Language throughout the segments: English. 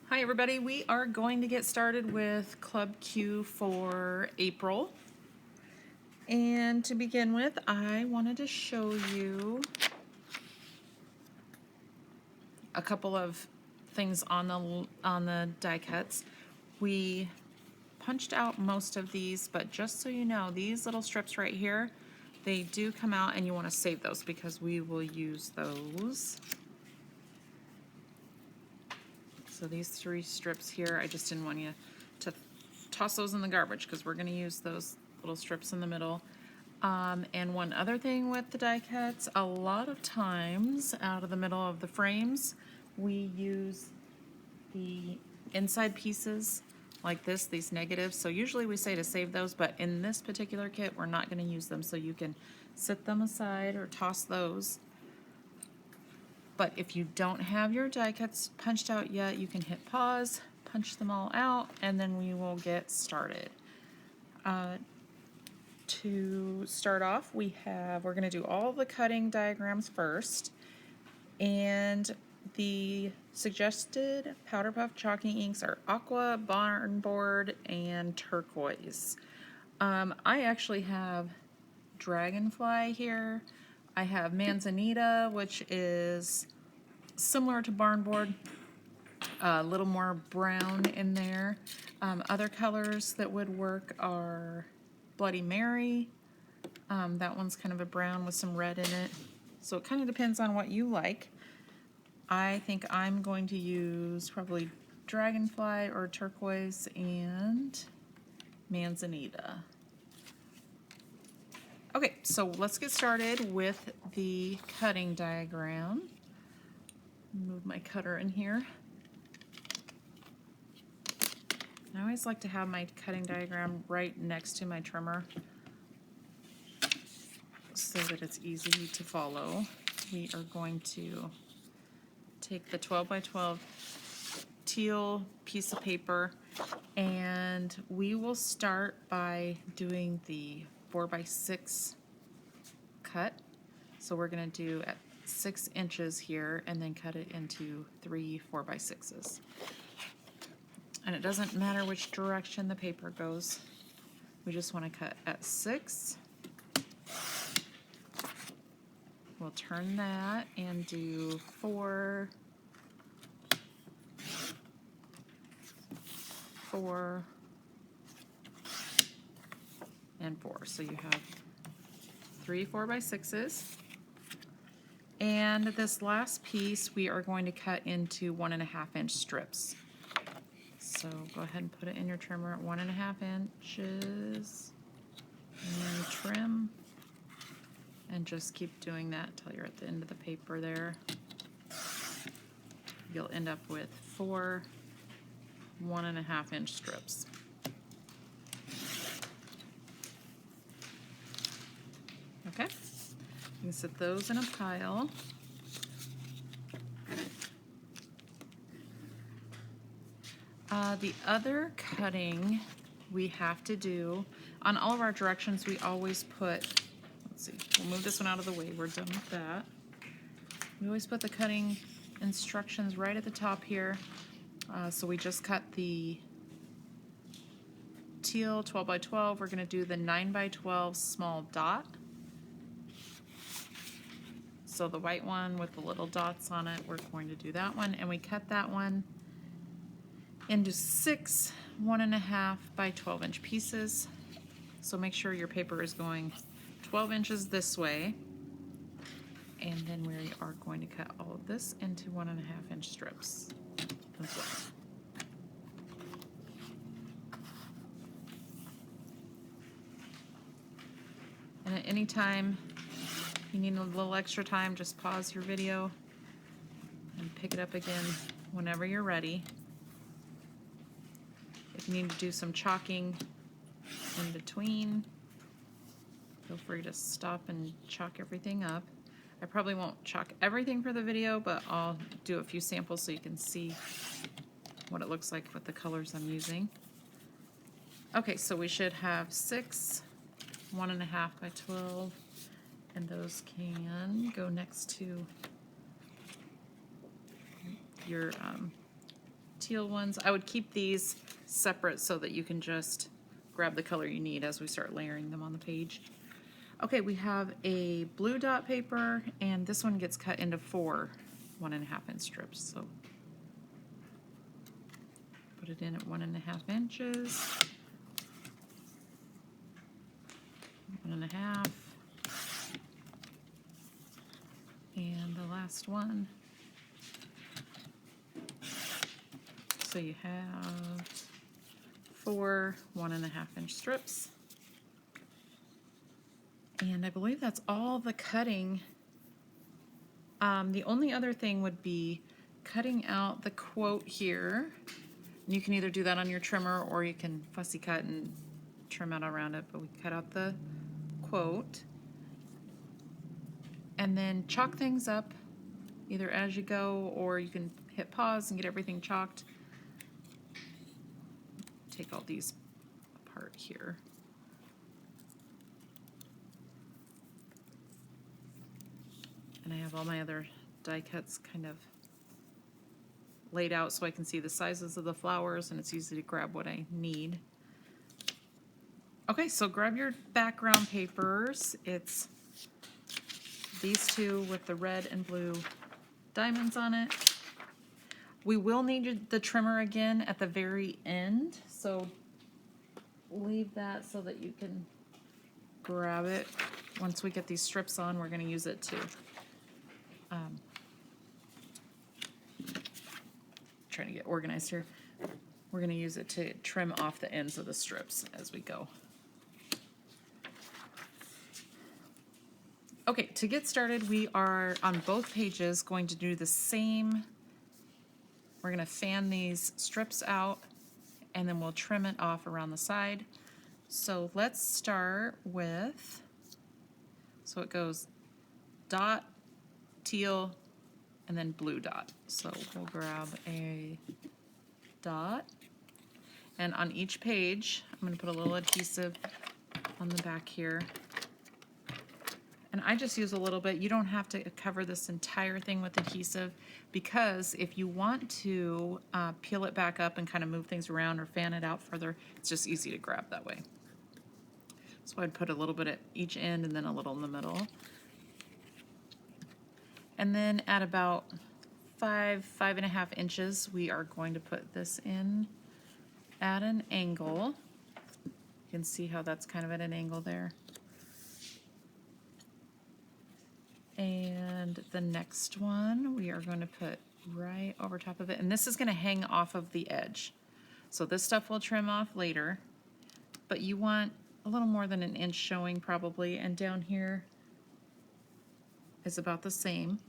Hi everybody, we are going to get started with Club Q for April. And to begin with, I wanted to show you a couple of things on the die cuts. We punched out most of these, but just so you know, these little strips right here, they do come out and you want to save those because we will use those. So these 3 strips here, I just didn't want you to toss those in the garbage because we're going to use those little strips in the middle. And one other thing with the die cuts, a lot of times out of the middle of the frames, we use the inside pieces like this, these negatives. So usually we say to save those, but in this particular kit, we're not going to use them. So you can set them aside or toss those. But if you don't have your die cuts punched out yet, you can hit pause, punch them all out, and then we will get started. To start off, we're going to do all the cutting diagrams first. And the suggested powder puff chalking inks are aqua, barnboard, and turquoise. I actually have dragonfly here. I have manzanita, which is similar to barnboard, a little more brown in there. Other colors that would work are Bloody Mary. That one's kind of a brown with some red in it. So it kind of depends on what you like. I think I'm going to use probably dragonfly or turquoise and manzanita. Okay, so let's get started with the cutting diagram. Move my cutter in here. I always like to have my cutting diagram right next to my trimmer so that it's easy to follow. We are going to take the 12 by 12 teal piece of paper and we will start by doing the 4 by 6 cut. So we're going to do at 6 inches here and then cut it into 3 4 by 6s. And it doesn't matter which direction the paper goes. We just want to cut at 6. We'll turn that and do 4, 4, and 4. So you have 3 4 by 6s. And this last piece we are going to cut into 1.5 inch strips. So go ahead and put it in your trimmer at 1.5 inches and trim, and just keep doing that until you're at the end of the paper there. You'll end up with 4 1.5 inch strips. Okay, you can set those in a pile. The other cutting we have to do, on all of our directions we always put, let's see, we'll move this one out of the way, we're done with that. We always put the cutting instructions right at the top here. So we just cut the teal 12 by 12, we're going to do the 9 by 12 small dot. So the white one with the little dots on it, we're going to do that one, and we cut that one into 6 1.5 by 12 inch pieces. So make sure your paper is going 12 inches this way, and then we are going to cut all of this into 1.5 inch strips as well. And at any time you need a little extra time, just pause your video and pick it up again whenever you're ready. If you need to do some chalking in between, feel free to stop and chalk everything up. I probably won't chalk everything for the video, but I'll do a few samples so you can see what it looks like with the colors I'm using. Okay, so we should have 6 1.5 by 12, and those can go next to your teal ones. I would keep these separate so that you can just grab the color you need as we start layering them on the page. Okay, we have a blue dot paper, and this one gets cut into 4 1.5-inch strips. So put it in at 1.5 inches, 1.5, and the last one. So you have 4 1.5-inch strips. And I believe that's all the cutting. The only other thing would be cutting out the quote here. And you can either do that on your trimmer or you can fussy cut and trim out around it, but we cut out the quote. And then chalk things up either as you go, or you can hit pause and get everything chalked. Take all these apart here. And I have all my other die cuts kind of laid out so I can see the sizes of the flowers, and it's easy to grab what I need. Okay, so grab your background papers. It's these two with the red and blue diamonds on it. We will need the trimmer again at the very end, so leave that so that you can grab it. Once we get these strips on, we're going to use it to trying to get organized here. We're going to use it to trim off the ends of the strips as we go. Okay, to get started, we are on both pages going to do the same. We're going to fan these strips out, and then we'll trim it off around the side. So let's start with, so it goes dot, teal, and then blue dot. So we'll grab a dot, and on each page, I'm going to put a little adhesive on the back here. And I just use a little bit. You don't have to cover this entire thing with adhesive, because if you want to peel it back up and kind of move things around or fan it out further, it's just easy to grab that way. So I'd put a little bit at each end and then a little in the middle. And then at about 5.5 inches, we are going to put this in at an angle. You can see how that's kind of at an angle there. And the next one we are going to put right over top of it, and this is going to hang off of the edge. So this stuff we'll trim off later, but you want a little more than 1 inch showing probably, and down here is about the same.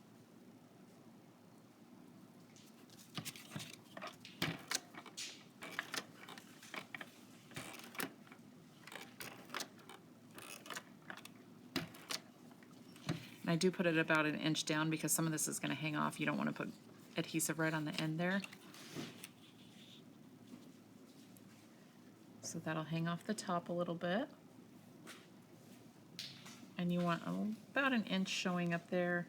And I do put it about 1 inch down because some of this is going to hang off. You don't want to put adhesive right on the end there. So that'll hang off the top a little bit. And you want about 1 inch showing up there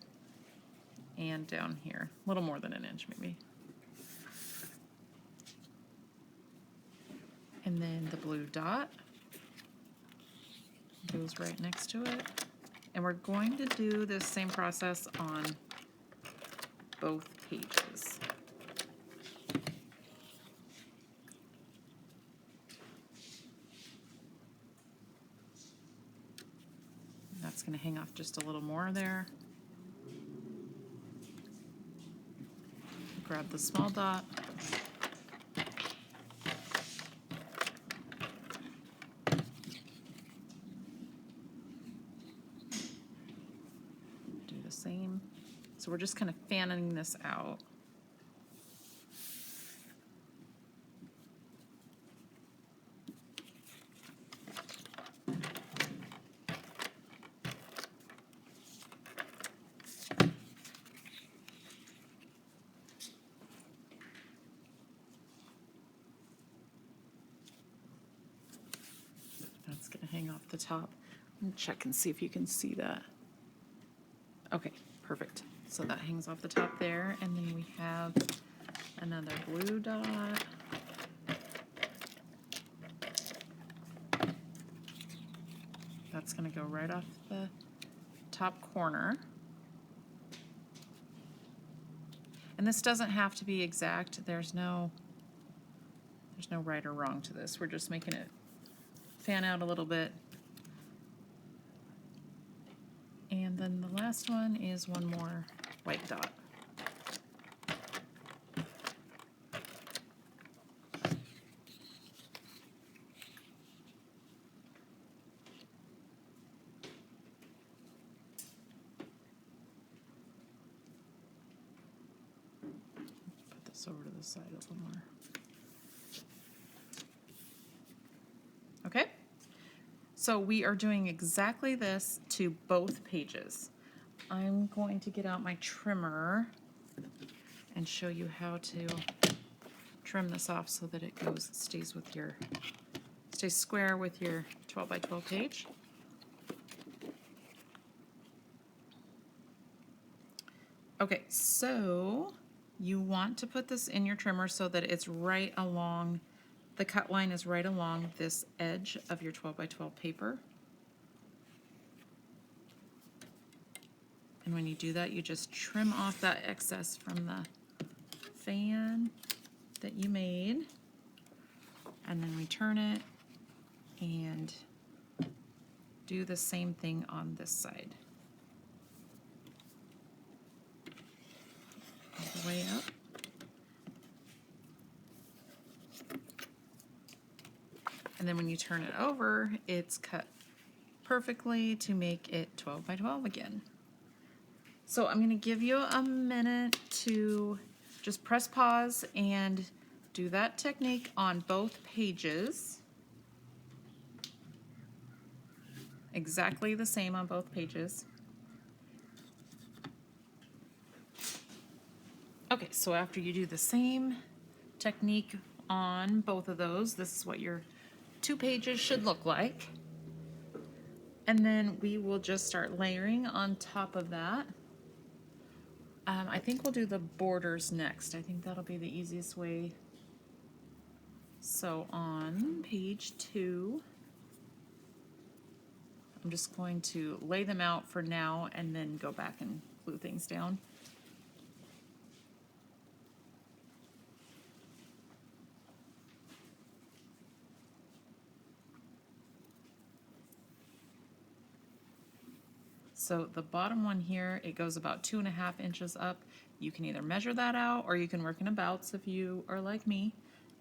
and down here. A little more than 1 inch maybe. And then the blue dot goes right next to it. And we're going to do this same process on both pages. That's going to hang off just a little more there. Grab the small dot. Do the same. So we're just kind of fanning this out. That's going to hang off the top. Let me check and see if you can see that. Okay, perfect. So that hangs off the top there, and then we have another blue dot. That's going to go right off the top corner. And this doesn't have to be exact. There's no right or wrong to this. We're just making it fan out a little bit. And then the last one is one more white dot. Put this over to the side a little more. Okay, so we are doing exactly this to both pages. I'm going to get out my trimmer and show you how to trim this off so that it stays square with your 12 by 12 page. Okay, so you want to put this in your trimmer so that it's right along, the cut line is right along this edge of your 12 by 12 paper. And when you do that, you just trim off that excess from the fan that you made, and then return it and do the same thing on this side. All the way up. And then when you turn it over, it's cut perfectly to make it 12 by 12 again. So I'm going to give you a minute to just press pause and do that technique on both pages. Exactly the same on both pages. Okay, so after you do the same technique on both of those, this is what your 2 pages should look like. And then we will just start layering on top of that. I think we'll do the borders next. I think that'll be the easiest way. So on page 2, I'm just going to lay them out for now and then go back and glue things down. So the bottom one here, it goes about 2.5 inches up. You can either measure that out or you can work in abouts if you are like me.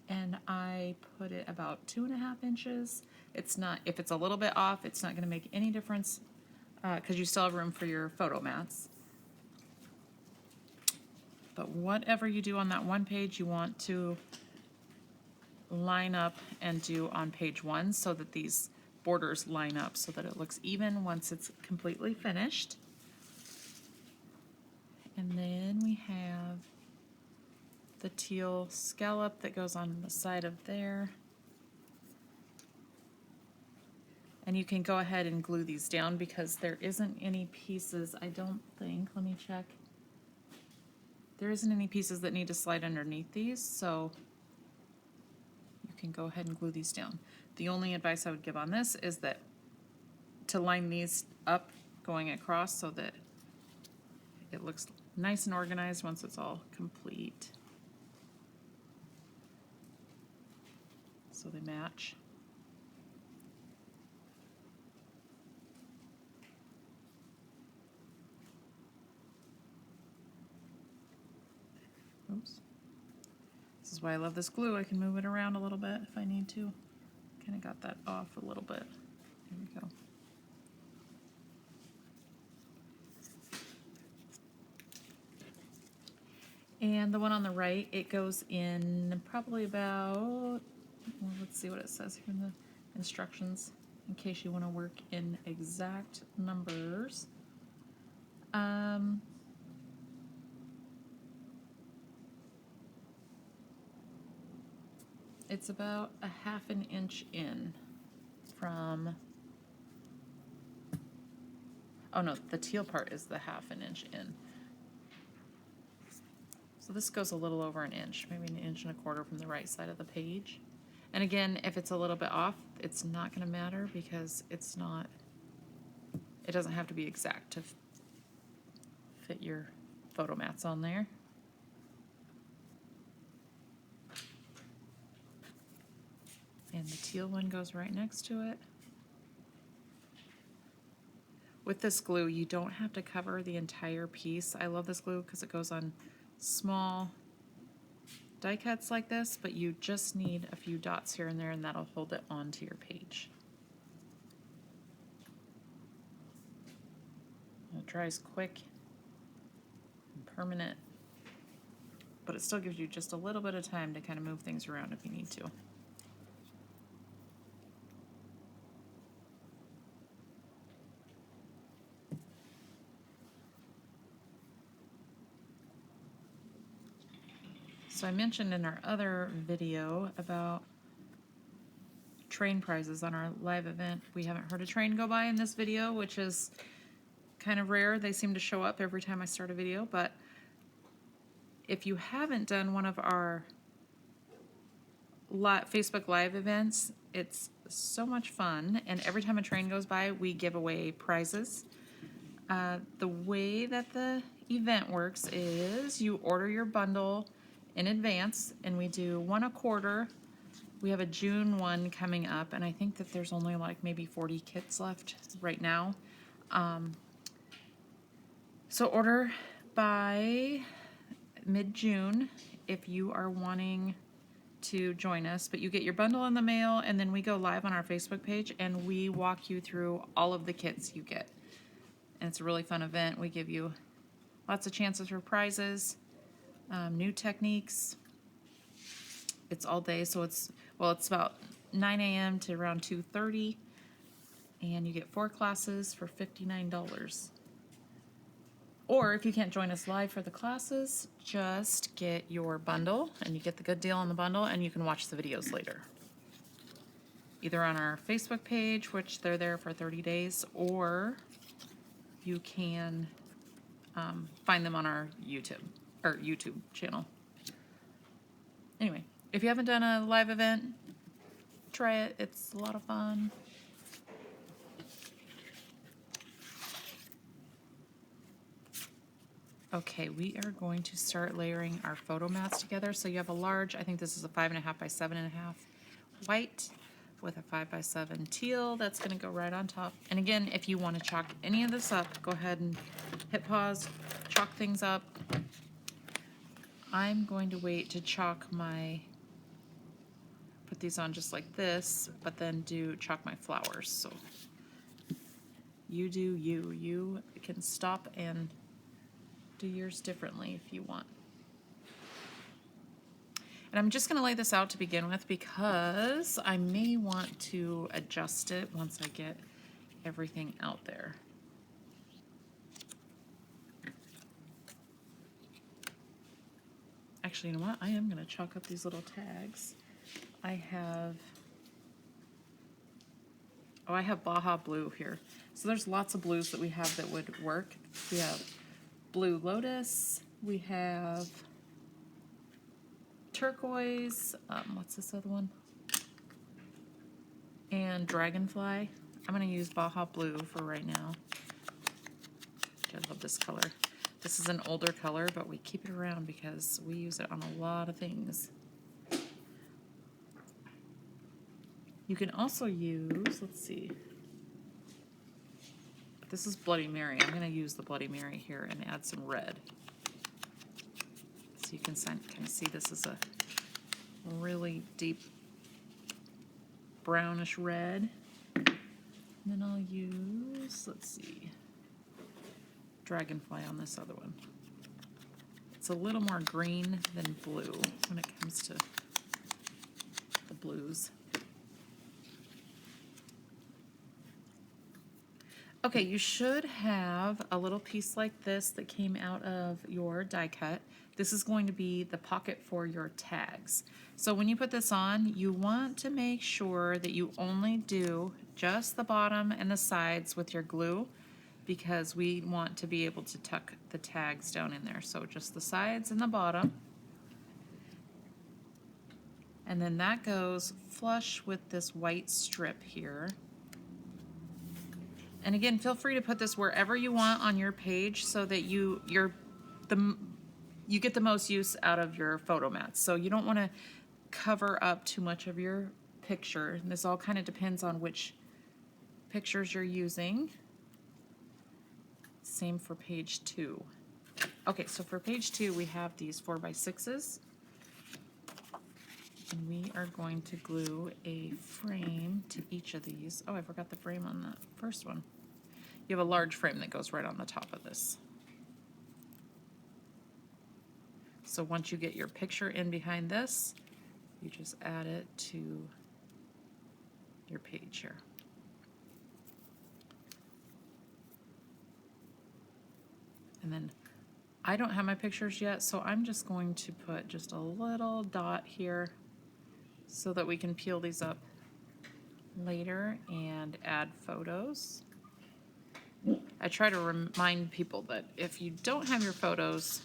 And I put it about 2.5 inches. It's not, if it's a little bit off, it's not going to make any difference because you still have room for your photo mats. But whatever you do on that one page, you want to line up and do on page 1 so that these borders line up so that it looks even once it's completely finished. And then we have the teal scallop that goes on the side of there. And you can go ahead and glue these down because there isn't any pieces, I don't think, let me check. There isn't any pieces that need to slide underneath these, so you can go ahead and glue these down. The only advice I would give on this is that to line these up going across so that it looks nice and organized once it's all complete. So they match. Oops. This is why I love this glue. I can move it around a little bit if I need to. Kind of got that off a little bit. There we go. And the one on the right, it goes in probably about, well, let's see what it says here in the instructions in case you want to work in exact numbers. It's about a 1/2 inch in from, oh no, the teal part is the 1/2 inch in. So this goes a little over an inch, maybe an inch and a quarter from the right side of the page. And again, if it's a little bit off, it's not going to matter because it's not, it doesn't have to be exact to fit your photo mats on there. And the teal one goes right next to it. With this glue, you don't have to cover the entire piece. I love this glue because it goes on small die cuts like this, but you just need a few dots here and there, and that'll hold it onto your page. It dries quick and permanent, but it still gives you just a little bit of time to kind of move things around if you need to. So I mentioned in our other video about train prizes on our live event. We haven't heard a train go by in this video, which is kind of rare. They seem to show up every time I start a video, but if you haven't done one of our Facebook Live events, it's so much fun, and every time a train goes by, we give away prizes. The way that the event works is you order your bundle in advance, and we do one a quarter. We have a June one coming up, and I think that there's only like maybe 40 kits left right now. So order by mid-June if you are wanting to join us, but you get your bundle in the mail, and then we go live on our Facebook page and we walk you through all of the kits you get. And it's a really fun event. We give you lots of chances for prizes, new techniques. It's all day, so it's about 9 a.m. to around 2:30, and you get 4 classes for $59. Or if you can't join us live for the classes, just get your bundle, and you get the good deal on the bundle, and you can watch the videos later. Either on our Facebook page, which they're there for 30 days, or you can find them on our YouTube channel. Anyway, if you haven't done a live event, try it. It's a lot of fun. Okay, we are going to start layering our photo mats together. So you have a large, I think this is a 5.5 by 7.5 white with a 5 by 7 teal. That's going to go right on top. And again, if you want to chalk any of this up, go ahead and hit pause, chalk things up. I'm going to wait to put these on just like this, but then chalk my flowers. So you do you. You can stop and do yours differently if you want. And I'm just going to lay this out to begin with because I may want to adjust it once I get everything out there. Actually, you know what? I am going to chalk up these little tags. I have Baja Blue here. So there's lots of blues that we have that would work. We have Blue Lotus, we have turquoise, what's this other one? And Dragonfly. I'm going to use Baja Blue for right now. I love this color. This is an older color, but we keep it around because we use it on a lot of things. You can also use, let's see, this is Bloody Mary. I'm going to use the Bloody Mary here and add some red. So you can kind of see this is a really deep brownish red. And then I'll use, let's see, Dragonfly on this other one. It's a little more green than blue when it comes to the blues. Okay, you should have a little piece like this that came out of your die cut. This is going to be the pocket for your tags. So when you put this on, you want to make sure that you only do just the bottom and the sides with your glue. because we want to be able to tuck the tags down in there. So just the sides and the bottom. And then that goes flush with this white strip here. And again, feel free to put this wherever you want on your page so that you get the most use out of your photo mats. So you don't want to cover up too much of your picture. And this all kind of depends on which pictures you're using. Same for page 2. Okay, so for page 2 we have these 4x6s. And we are going to glue a frame to each of these. Oh, I forgot the frame on the first one. You have a large frame that goes right on the top of this. So once you get your picture in behind this, you just add it to your page here. And then I don't have my pictures yet, so I'm just going to put just a little dot here so that we can peel these up later and add photos. I try to remind people that if you don't have your photos,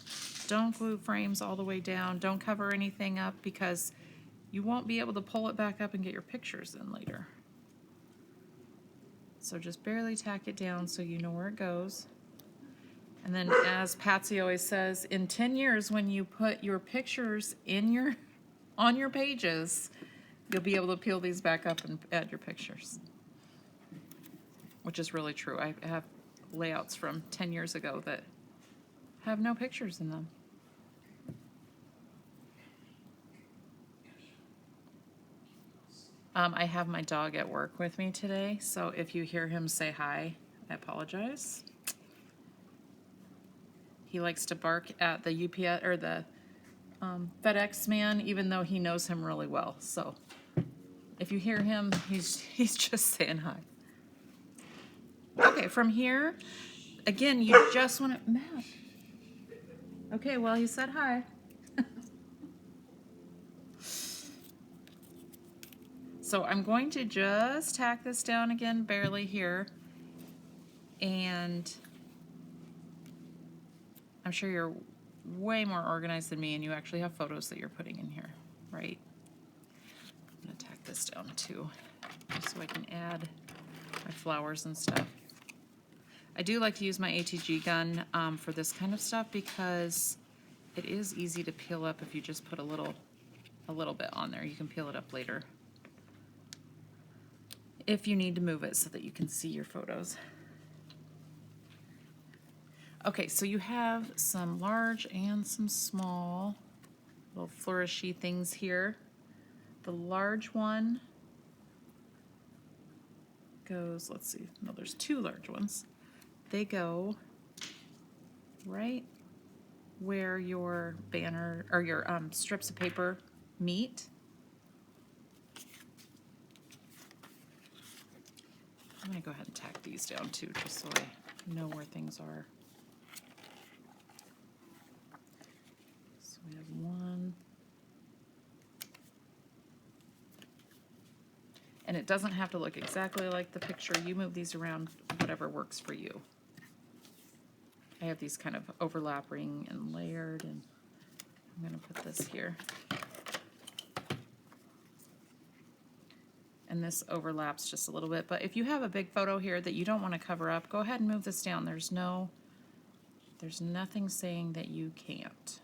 don't glue frames all the way down, don't cover anything up, because you won't be able to pull it back up and get your pictures in later. So just barely tack it down so you know where it goes. And then, as Patsy always says, in 10 years when you put your pictures in on your pages, you'll be able to peel these back up and add your pictures. Which is really true. I have layouts from 10 years ago that have no pictures in them. I have my dog at work with me today, so if you hear him say hi, I apologize. He likes to bark at the UPS or the FedEx man, even though he knows him really well. So if you hear him, he's just saying hi. Okay, from here, again, you just want to, Matt. Okay, well, he said hi. So I'm going to just tack this down again, barely here. And I'm sure you're way more organized than me and you actually have photos that you're putting in here, right? I'm gonna tack this down too, just so I can add my flowers and stuff. I do like to use my ATG gun for this kind of stuff because it is easy to peel up if you just put a little bit on there. You can peel it up later if you need to move it so that you can see your photos. Okay, so you have some large and some small little flourishy things here. The large one goes, let's see, no, there's 2 large ones. They go right where your banner or your strips of paper meet. I'm gonna go ahead and tack these down too, just so I know where things are. So we have 1. And it doesn't have to look exactly like the picture. You move these around, whatever works for you. I have these kind of overlapping and layered, and I'm gonna put this here. And this overlaps just a little bit, but if you have a big photo here that you don't want to cover up, go ahead and move this down. There's nothing saying that you can't.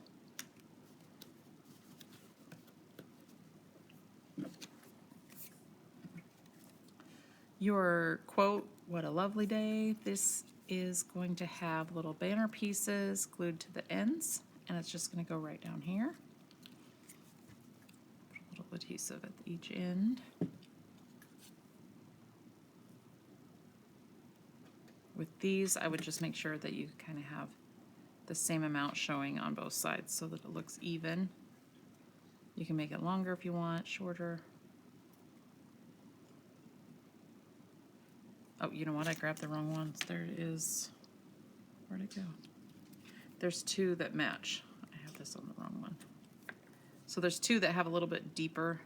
Your quote, "What a lovely day." This is going to have little banner pieces glued to the ends, and it's just going to go right down here. Put a little adhesive at each end. With these, I would just make sure that you kind of have the same amount showing on both sides so that it looks even. You can make it longer if you want, shorter. Oh, you know what? I grabbed the wrong ones. There it is. Where'd it go? There's 2 that match. I have this on the wrong one. So there's 2 that have a little bit deeper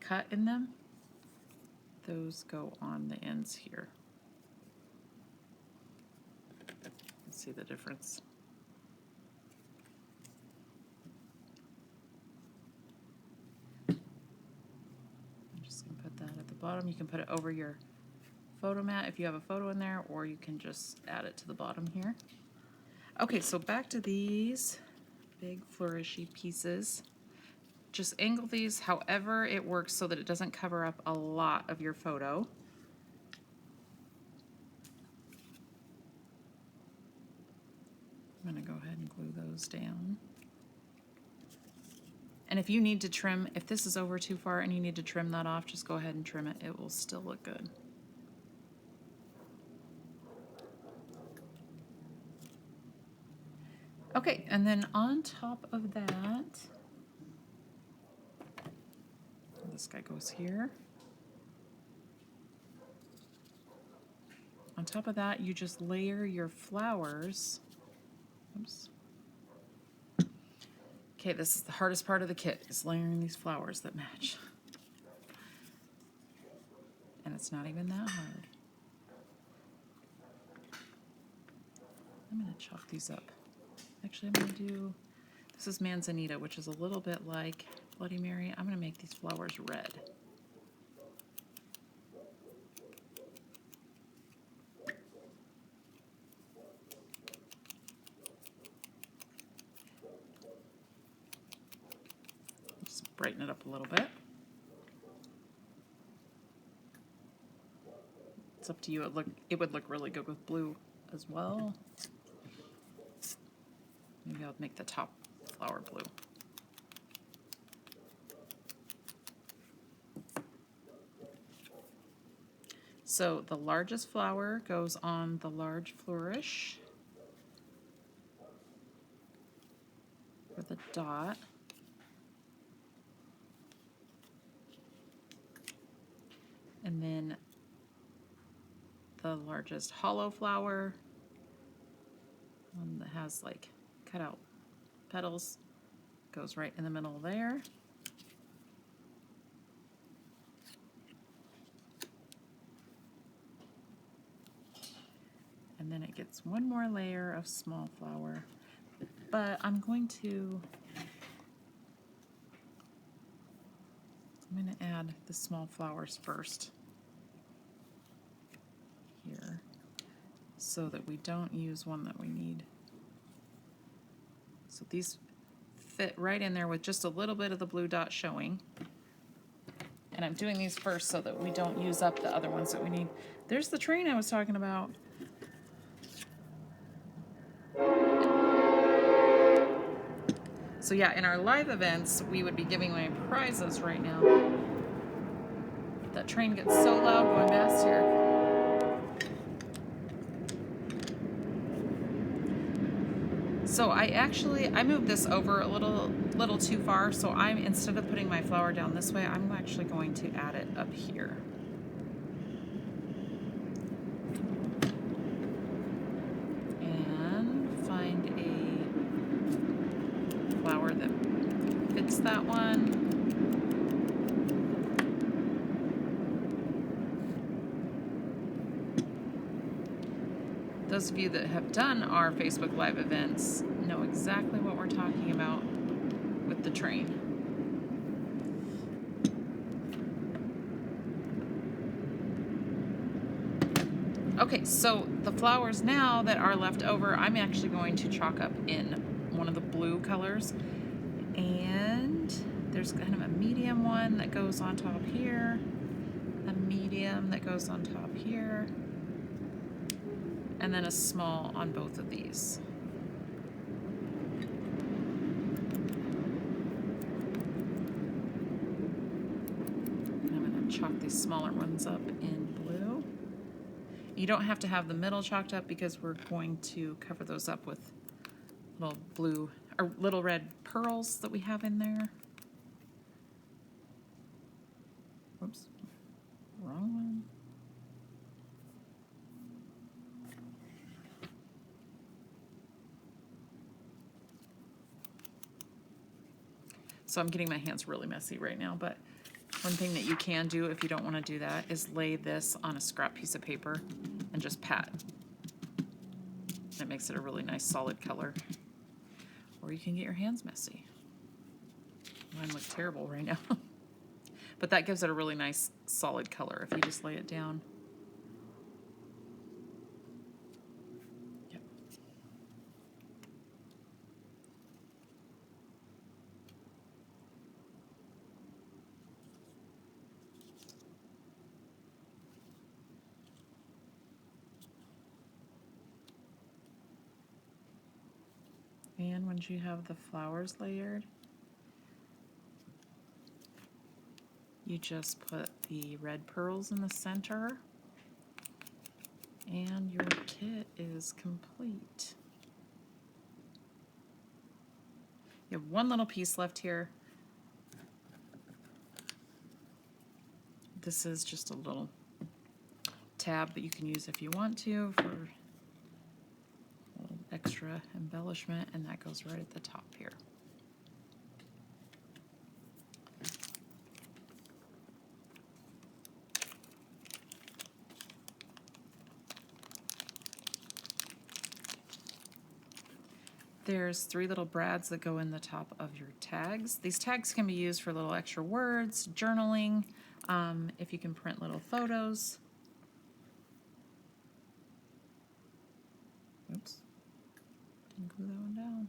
cut in them. Those go on the ends here. See the difference? I'm just going to put that at the bottom. You can put it over your photo mat if you have a photo in there, or you can just add it to the bottom here. Okay, so back to these big flourishy pieces. Just angle these however it works so that it doesn't cover up a lot of your photo. I'm going to go ahead and glue those down. And if you need to trim, if this is over too far and you need to trim that off, just go ahead and trim it. It will still look good. Okay, and then on top of that, this guy goes here. On top of that, you just layer your flowers. Oops. Okay, this is the hardest part of the kit, is layering these flowers that match. And it's not even that hard. I'm going to chalk these up. Actually, I'm going to do, this is Manzanita, which is a little bit like Bloody Mary. I'm going to make these flowers red. Just brighten it up a little bit. It's up to you. It would look really good with blue as well. Maybe I'll make the top flower blue. So the largest flower goes on the large flourish with a dot. And then the largest hollow flower, one that has like cut out petals, goes right in the middle there. And then it gets one more layer of small flower. But I'm going to add the small flowers first here, so that we don't use one that we need. So these fit right in there with just a little bit of the blue dot showing. And I'm doing these first so that we don't use up the other ones that we need. There's the train I was talking about. So yeah, in our live events, we would be giving away prizes right now. That train gets so loud going past here. So I moved this over a little too far, so instead of putting my flower down this way, I'm actually going to add it up here. And find a flower that fits that one. Those of you that have done our Facebook Live events know exactly what we're talking about with the train. Okay, so the flowers now that are left over, I'm actually going to chalk up in one of the blue colors. And there's kind of a medium one that goes on top here, a medium that goes on top here, and then a small on both of these. And I'm going to chalk these smaller ones up in blue. You don't have to have the middle chalked up because we're going to cover those up with little blue or little red pearls that we have in there. Whoops, wrong one. So I'm getting my hands really messy right now, but one thing that you can do if you don't want to do that is lay this on a scrap piece of paper and just pat. It makes it a really nice solid color. Or you can get your hands messy. Mine look terrible right now. But that gives it a really nice solid color if you just lay it down. Yep. And once you have the flowers layered, you just put the red pearls in the center, and your kit is complete. You have one little piece left here. This is just a little tab that you can use if you want to for a little extra embellishment, and that goes right at the top here. There's 3 little brads that go in the top of your tags. These tags can be used for little extra words, journaling, if you can print little photos. Oops, didn't glue that one down.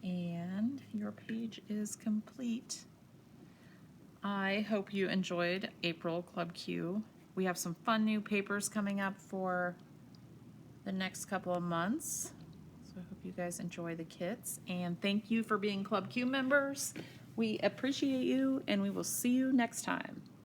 And your page is complete. I hope you enjoyed April Club Q. We have some fun new papers coming up for the next couple of months. So I hope you guys enjoy the kits. And thank you for being Club Q members. We appreciate you, and we will see you next time.